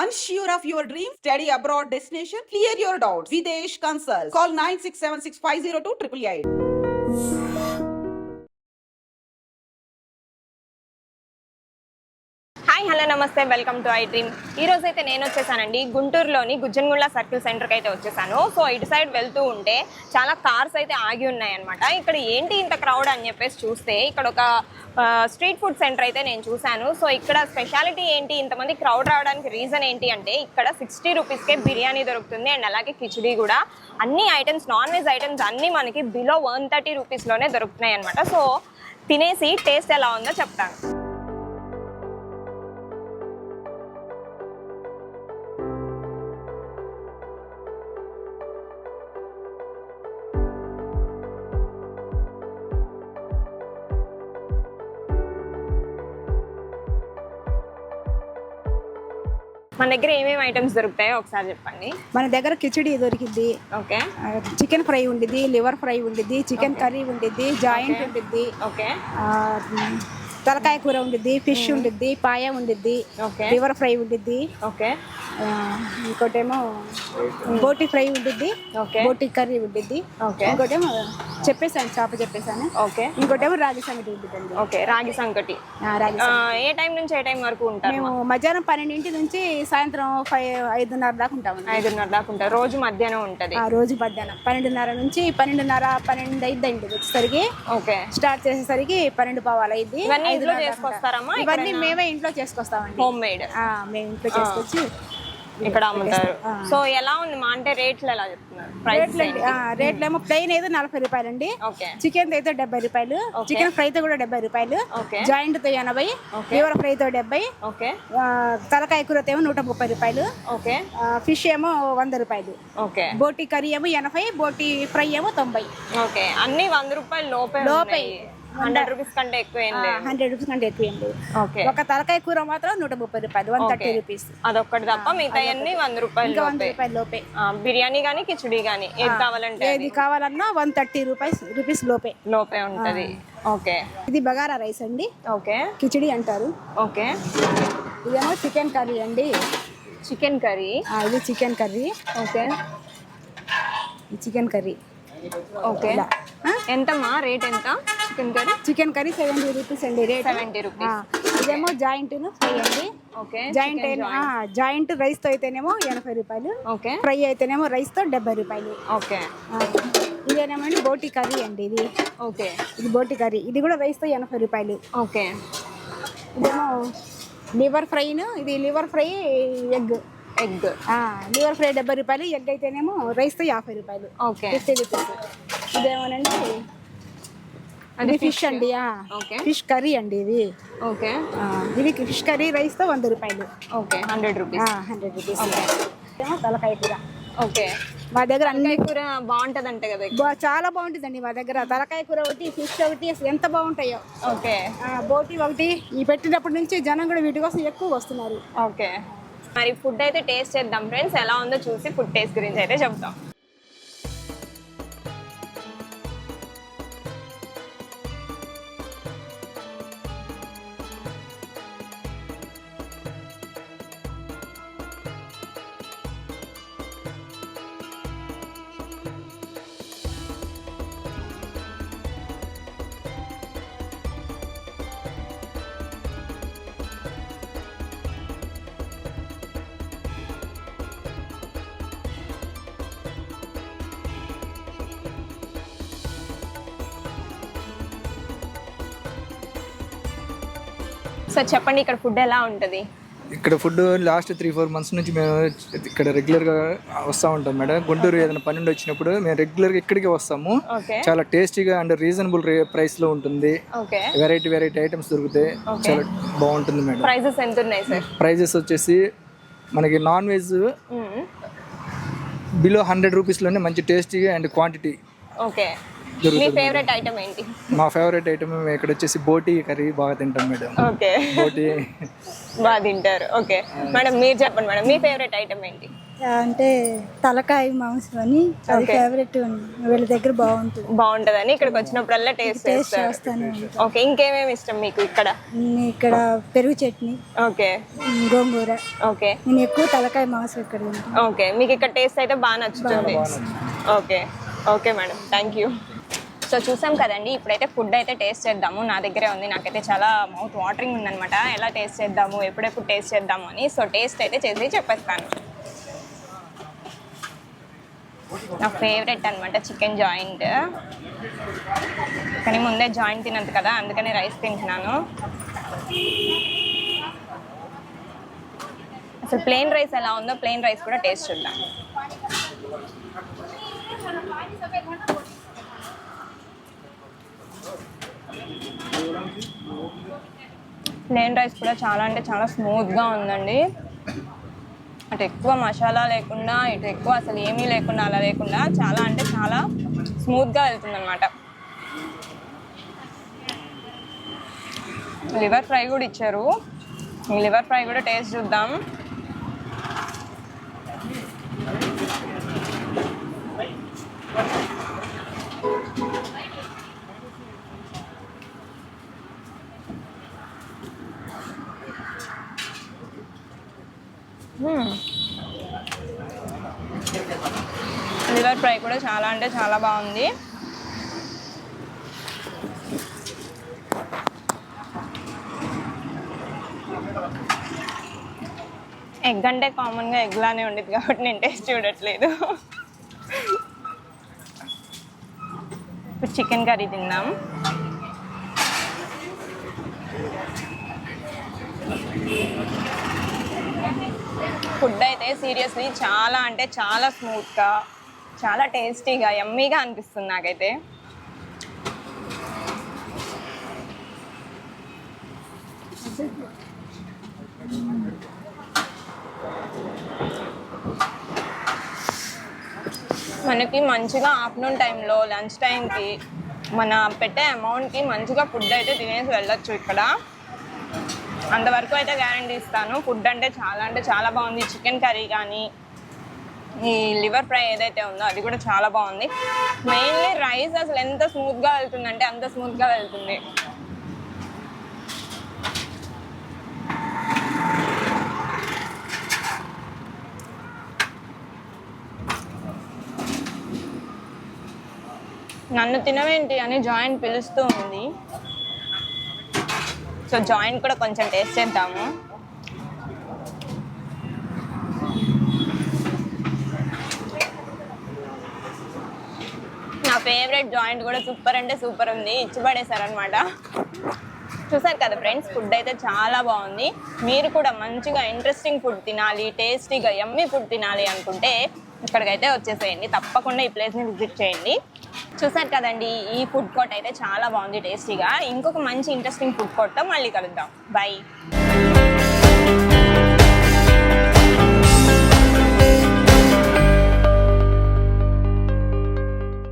Unsure of your dream? Study abroad destination? Clear your doubts. Videsh Consult. Call 9676502888. Hi hello నమస్తే welcome to I dream. ఈ రోజు అయితే నేను వచ్చేసానండి గుంటూరులోని గుజ్జన్గుళ్ళ సర్కిల్ సెంటర్కి అయితే వచ్చేసాను. సో ఇటు సైడ్ వెళ్తూ ఉంటే చాలా కార్స్ అయితే ఆగి ఉన్నాయన్నమాట. ఇక్కడ ఏంటి ఇంత క్రౌడ్ అని చెప్పేసి చూస్తే ఇక్కడ ఒక స్ట్రీట్ ఫుడ్ సెంటర్ అయితే నేను చూశాను. సో ఇక్కడ స్పెషాలిటీ ఏంటి, ఇంతమంది క్రౌడ్ రావడానికి రీజన్ ఏంటి అంటే ఇక్కడ 60 రూపీస్కే బిర్యానీ దొరుకుతుంది అండ్ అలాగే కిచిడి కూడా. అన్ని ఐటమ్స్, నాన్ వెజ్ ఐటమ్స్ అన్నీ మనకి బిలో 130 రూపీస్లోనే దొరుకుతున్నాయి అనమాట. సో తినేసి టేస్ట్ ఎలా ఉందో చెప్తాను. మన దగ్గర ఏమేమి ఐటమ్స్ దొరుకుతాయో ఒకసారి చెప్పండి. మన దగ్గర కిచిడి దొరికిద్ది, ఓకే, చికెన్ ఫ్రై ఉండిద్ది, లివర్ ఫ్రై ఉండిద్ది, చికెన్ కర్రీ ఉండిద్ది, జాయింట్ ఉండిద్ది, ఓకే, తలకాయ కూర ఉండిద్ది, ఫిష్ ఉండిద్ది, పాయ ఉండిద్ది, లివర్ ఫ్రై ఉండిద్ది, ఓకే, ఇంకోటేమో బోటి ఫ్రై ఉండిద్ది, బోటి కర్రీ ఉండిద్ది, ఇంకోటేమో చెప్పేసాను చేప చెప్పేసాను, ఓకే, ఇంకోటేమో రాగి సంగటి ఉండిద్దండి. ఓకే, రాగి సంగటి. ఏ టైం నుంచి ఏ టైం వరకు ఉంటారు? మేము మధ్యాహ్నం 12 నుంచి సాయంత్రం 5:30 దాకా ఉంటాము. 5:30 దాకా ఉంటారు. రోజు మధ్యాహ్నం ఉంటుంది? రోజు మధ్యాహ్నం 12:30 నుంచి 12:30 అయిందండి వచ్చేసరికి. ఓకే, స్టార్ట్ చేసేసరికి 12:15 అయింది. ఇంట్లో చేసుకొస్తారమ్మా? ఇవన్నీ మేమే ఇంట్లో చేసుకొస్తామండి, హోమ్ మేడ్. మేము ఇంట్లో చేసుకొచ్చి ఇక్కడ అమ్ముతారు. సో ఎలా ఉంది మా అంటే రేట్లు ఎలా చెప్తున్నారు? రేట్లు ఏమో ప్లెయిన్ అయితే 40 రూపాయలండి, చికెన్ అయితే 70 రూపాయలు, చికెన్ ఫ్రై తో కూడా 70 రూపాయలు, జాయింట్ తో 80, లివర్ ఫ్రై తో 70, తలకాయ కూర ఏమో 130 రూపాయలు, ఫిష్ ఏమో 100 రూపాయలు, బోటి కర్రీ ఏమో 80, బోటి ఫ్రై ఏమో 90. ఓకే, అన్ని 100 రూపాయలు లోపే. 100 రూపీస్ కంటే ఎక్కువ ఏం లేదు. 100 రూపీస్ కంటే ఎక్కువ ఏం లేదు. ఒక తలకాయ కూర మాత్రం 130 రూపాయలు, 130 రూపీస్. అదొక్కటి తప్ప మిగతా అన్ని 100 రూపాయలు. 100 రూపాయలు లోపే. బిర్యానీ గానీ కిచిడి గానీ ఏది కావాలన్నా 130 రూపీస్ లోపే ఉంటది. ఓకే, ఇది బగారా రైస్ అండి. ఓకే, కిచిడి అంటారు. ఓకే, ఇదేమో చికెన్ కర్రీ అండి. Chicken curry. ఇది chicken curry. Okay, chicken curry. Okay, ఎంతమ్మా రేట్ ఎంత? చికెన్ కర్రీ 70 రూపీస్ అండి రేట్. 70 రూపీస్. ఇదేమో జాయింట్ ఫ్రై అండి. జాయింట్ రైస్ తో అయితేనేమో 80 రూపాయలు, ఫ్రై అయితేనేమో రైస్ తో 70 రూపాయలు. ఓకే, ఇదేనేమో అండి బోటి కర్రీ అండి. ఇది ఓకే, ఇది బోటి కర్రీ, ఇది కూడా రైస్ తో 80 రూపాయలు. ఓకే, ఇదేమో లివర్ ఫ్రైను, ఇది liver fry egg. Liver fry 70 రూపాయలు, ఎగ్ అయితేనేమో రైస్ తో 50 రూపాయలు. 50 రూపీస్. ఇదేమోనండి అది ఫిష్ అండి, ఫిష్ కర్రీ అండి ఇది. ఓకే, ఇది ఫిష్ కర్రీ రైస్ తో 100 రూపాయలు. Okay, 100 rupees. 100 రూపీస్. తలకాయ కూర. ఓకే, మా దగ్గర అన్ని కూర బాగుంటది అంటే కదా? చాలా బాగుంటుందండి మా దగ్గర. తలకాయ కూర ఒకటి, ఫిష్ ఒకటి, అసలు ఎంత బాగుంటాయో. ఓకే, బోటి ఒకటి. ఈ పెట్టినప్పటి నుంచి జనం కూడా వీటి కోసం ఎక్కువ వస్తున్నారు. ఓకే, మరి ఫుడ్ అయితే టేస్ట్ చేద్దాం ఫ్రెండ్స్. ఎలా ఉందో చూసి ఫుడ్ టేస్ట్ గురించి అయితే చెప్తాం. సో చెప్పండి, ఇక్కడ ఫుడ్ ఎలా ఉంటుంది? ఇక్కడ ఫుడ్ లాస్ట్ 3-4 మంత్స్ నుంచి మేము ఇక్కడ రెగ్యులర్గా వస్తూ ఉంటాం మేడం. గుంటూరు ఏదైనా పని నుండి వచ్చినప్పుడు మేము రెగ్యులర్గా ఇక్కడికే వస్తాము. చాలా టేస్టీగా అండ్ రీజనబుల్ ప్రైస్లో ఉంటుంది. వెరైటీ ఐటమ్స్ దొరుకుతాయి. చాలా బాగుంటుంది మేడం. ప్రైజెస్ ఎంత ఉన్నాయి సార్? ప్రైజెస్ వచ్చేసి మనకి నాన్ వెజ్ బిలో 100 రూపీస్లోనే మంచి టేస్టీగా and quantity. Okay, me favourite item ఏంటి? మా ఫేవరెట్ ఐటమ్ ఇక్కడ వచ్చేసి బోటి కర్రీ బాగా తింటాం మేడం. ఓకే, బోటి బాగా తింటారు. ఓకే మేడం, మీరు చెప్పండి మేడం, మీ ఫేవరెట్ ఐటమ్ ఏంటి? అంటే తలకాయ మాంసం అని అది ఫేవరెట్ వీళ్ళ దగ్గర బాగుంటదని ఇక్కడికి వచ్చినప్పుడల్లా టేస్ట్ చేస్తాను. ఓకే, ఇంకేమేమి ఇష్టం మీకు ఇక్కడ? ఇక్కడ పెరుగు చట్నీ, ఓకే, గోంగూర. ఓకే, నేను ఎక్కువ తలకాయ మాంసం ఇక్కడ తింటాను. ఓకే, మీకు ఇక్కడ టేస్ట్ అయితే బాగా నచ్చుతుంది. Okay, okay madam, thank you. So చూసాం కదండి, ఇప్పుడైతే ఫుడ్ అయితే టేస్ట్ చేద్దాము. నా దగ్గరే ఉంది, నాకైతే చాలా మౌత్ వాటరింగ్ ఉందనమాట. ఎలా టేస్ట్ చేద్దాము, ఎప్పుడెప్పుడు టేస్ట్ చేద్దాము అని. సో టేస్ట్ అయితే చేసి చెప్పేస్తాను. నా ఫేవరెట్ అనమాట చికెన్ జాయింట్, కానీ ముందే జాయింట్ తినదు కదా, అందుకని రైస్ తింటున్నాను. అసలు ప్లెయిన్ రైస్ ఎలా ఉందో ప్లెయిన్ రైస్ కూడా టేస్ట్ చూద్దాం. ప్లెయిన్ రైస్ కూడా చాలా అంటే చాలా స్మూత్గా ఉందండి. అటు ఎక్కువ మసాలా లేకుండా, ఇటు ఎక్కువ అసలు ఏమీ లేకుండా, అలా లేకుండా చాలా అంటే చాలా స్మూత్గా వెళ్తుందన్నమాట. లివర్ ఫ్రై కూడా ఇచ్చారు, ఈ లివర్ ఫ్రై కూడా టేస్ట్ చూద్దాం. లివర్ ఫ్రై కూడా చాలా అంటే చాలా బాగుంది. ఎగ్ అంటే కామన్గా ఎగ్లానే ఉండేది కాబట్టి నేను టేస్ట్ చూడట్లేదు. ఇప్పుడు చికెన్ కర్రీ తిందాం. ఫుడ్ అయితే సీరియస్లీ చాలా అంటే చాలా స్మూత్గా, చాలా టేస్టీగా, యమ్మీగా అనిపిస్తుంది నాకైతే. మనకి మంచిగా ఆఫ్టర్నూన్ టైంలో లంచ్ టైంకి మన పెట్టే అమౌంట్కి మంచిగా ఫుడ్ అయితే తినేసి వెళ్ళొచ్చు. ఇక్కడ అంతవరకు అయితే గ్యారంటీ ఇస్తాను. ఫుడ్ అంటే చాలా బాగుంది. చికెన్ కర్రీ కానీ, ఈ లివర్ ఫ్రై ఏదైతే ఉందో అది కూడా చాలా బాగుంది. మెయిన్లీ రైస్ అసలు ఎంత స్మూత్గా వెళ్తుందంటే అంత స్మూత్గా వెళ్తుంది. నన్ను తినవేంటి అని జాయింట్ పిలుస్తూ ఉంది. సో జాయింట్ కూడా కొంచెం టేస్ట్ చేద్దాము. నా ఫేవరెట్ జాయింట్ కూడా సూపర్ అంటే సూపర్ ఉంది, ఇచ్చి పడేశారనమాట. చూసారు కదా ఫ్రెండ్స్, ఫుడ్ అయితే చాలా బాగుంది. మీరు కూడా మంచిగా ఇంట్రెస్టింగ్ ఫుడ్ తినాలి, టేస్టీగా యమ్మీ ఫుడ్ తినాలి అనుకుంటే ఇక్కడికైతే వచ్చేసేయండి. తప్పకుండా ఈ ప్లేస్ని విజిట్ చేయండి. చూసారు కదండి, ఈ ఫుడ్ కోర్ట్ అయితే చాలా బాగుంది టేస్టీగా. ఇంకొక మంచి ఇంట్రెస్టింగ్ ఫుడ్ కోర్ట్తో మళ్ళీ కలుద్దాం. బాయ్.